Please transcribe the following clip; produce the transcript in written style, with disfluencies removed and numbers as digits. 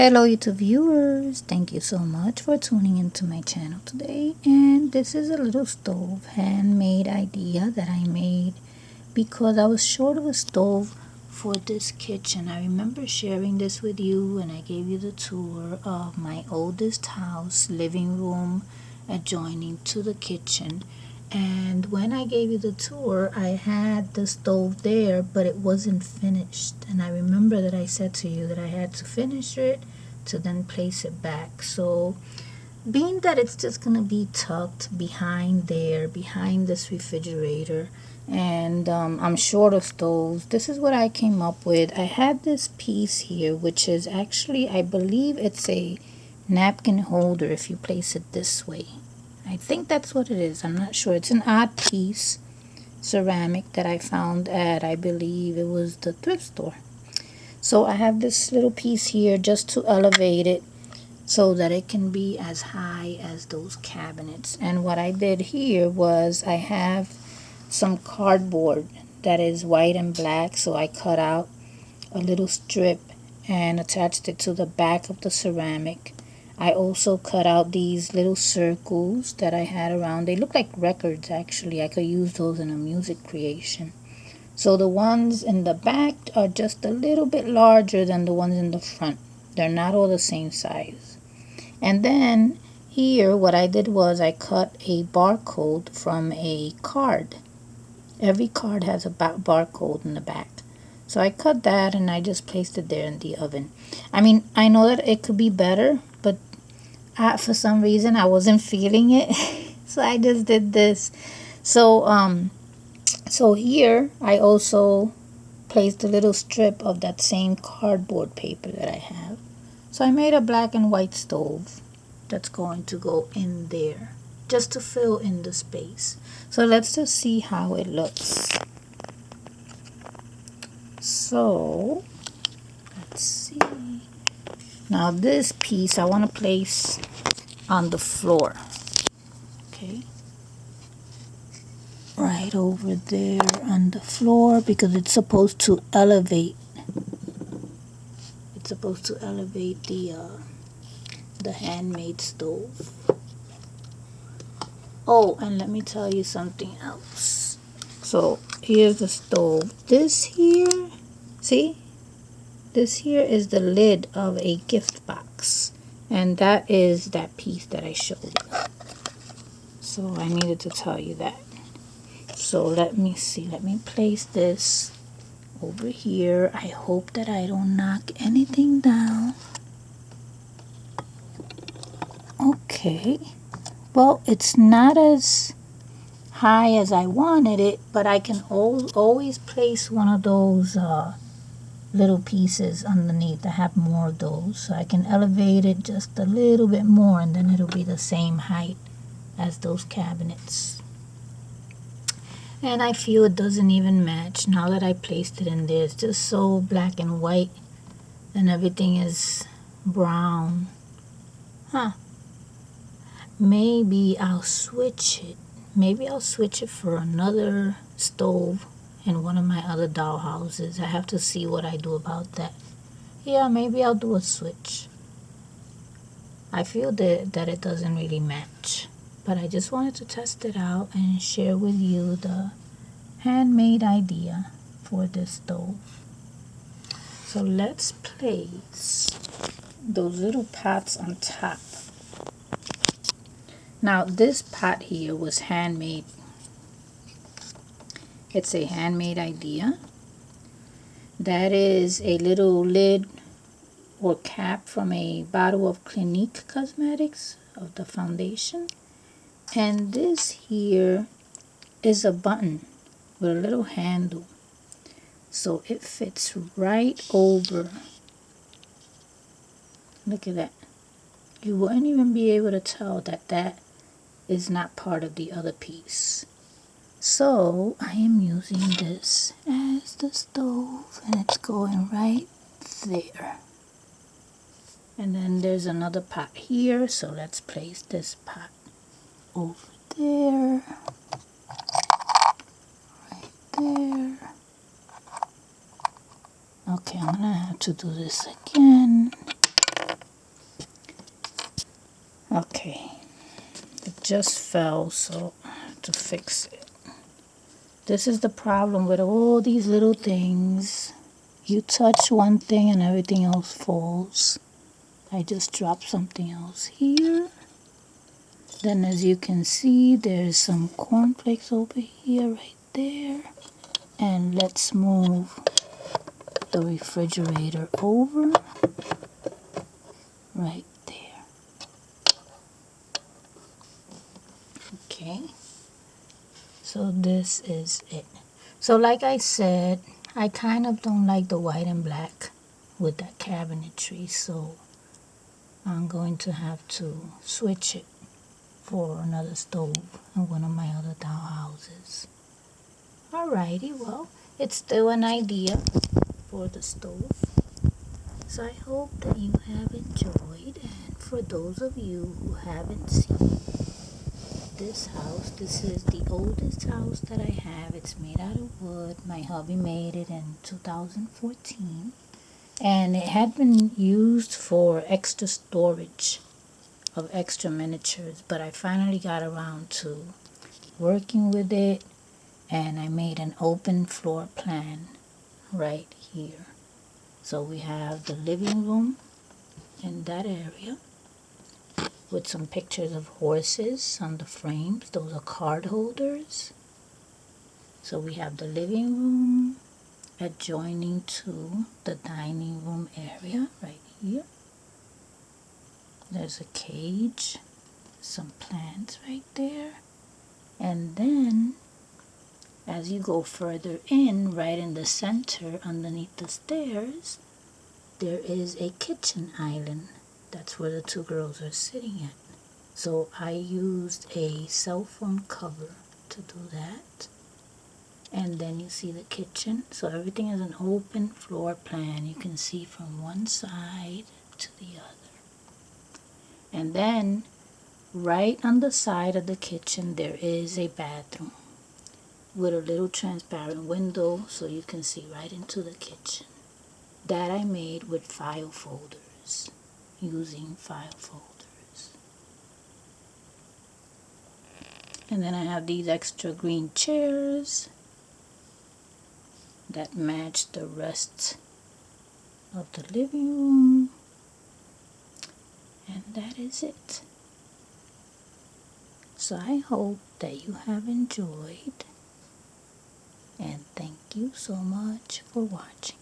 Hello YouTube viewers, thank you so much for tuning into my channel today. And this is a little stove handmade idea that I made because I was short of a stove for this kitchen. I remember sharing this with you when I gave you the tour of my oldest house living room adjoining to the kitchen. And when I gave you the tour, I had the stove there, but it wasn't finished. And I remember that I said to you that I had to finish it to then place it back. So being that it's just gonna be tucked behind there, behind this refrigerator, and I'm short of stoves, this is what I came up with. I had this piece here, which is actually, I believe it's a napkin holder if you place it this way. I think that's what it is. I'm not sure. It's an odd piece, ceramic, that I found at, I believe it was the thrift store. So I have this little piece here just to elevate it so that it can be as high as those cabinets. And what I did here was I have some cardboard that is white and black, so I cut out a little strip and attached it to the back of the ceramic. I also cut out these little circles that I had around. They look like records actually. I could use those in a music creation. So the ones in the back are just a little bit larger than the ones in the front. They're not all the same size. And then here what I did was I cut a barcode from a card. Every card has a barcode in the back. So I cut that and I just placed it there in the oven. I mean, I know that it could be better, but for some reason I wasn't feeling it. So I just did this. So here I also placed a little strip of that same cardboard paper that I have. So I made a black and white stove that's going to go in there just to fill in the space. So let's just see how it looks. So let's see. Now this piece I want to place on the floor. Okay. Right over there on the floor because it's supposed to elevate. It's supposed to elevate the handmade stove. Oh, and let me tell you something else. So here's the stove. This here, see? This here is the lid of a gift box. And that is that piece that I showed you. So I needed to tell you that. So let me see. Let me place this over here. I hope that I don't knock anything down. Okay. Well, it's not as high as I wanted it, but I can always place one of those little pieces underneath. I have more of those, so I can elevate it just a little bit more and then it'll be the same height as those cabinets. And I feel it doesn't even match now that I placed it in there. It's just so black and white and everything is brown. Huh. Maybe I'll switch it. Maybe I'll switch it for another stove in one of my other doll houses. I have to see what I do about that. Yeah, maybe I'll do a switch. I feel that it doesn't really match. But I just wanted to test it out and share with you the handmade idea for this stove. So let's place those little pots on top. Now this pot here was handmade. It's a handmade idea. That is a little lid or cap from a bottle of Clinique Cosmetics of the foundation. And this here is a button with a little handle. So it fits right over. Look at that. You wouldn't even be able to tell that that is not part of the other piece. So I am using this as the stove and it's going right there. And then there's another pot here, so let's place this pot over there, right there. Okay, I'm gonna have to do this again. Okay, it just fell, so I have to fix it. This is the problem with all these little things. You touch one thing and everything else falls. I just dropped something else here. Then as you can see, there's some cornflakes over here, right there. And let's move the refrigerator over right there. Okay, so this is it. So like I said, I kind of don't like the white and black with that cabinetry, so I'm going to have to switch it for another stove in one of my other doll houses. Alrighty, well, it's still an idea for the stove. So I hope that you have enjoyed, and for those of you who haven't seen this house, this is the oldest house that I have. It's made out of wood. My hubby made it in 2014, and it had been used for extra storage of extra miniatures, but I finally got around to working with it, and I made an open floor plan right here. So we have the living room in that area with some pictures of horses on the frames. Those are card holders. So we have the living room adjoining to the dining room area right here. There's a cage, some plants right there. And then as you go further in, right in the center underneath the stairs, there is a kitchen island. That's where the two girls are sitting at. So I used a cell phone cover to do that. And then you see the kitchen. So everything is an open floor plan. You can see from one side to the other. And then right on the side of the kitchen there is a bathroom with a little transparent window so you can see right into the kitchen. That I made with file folders, using file folders. And then I have these extra green chairs that match the rest of the living room. And that is it. So I hope that you have enjoyed, and thank you so much for watching.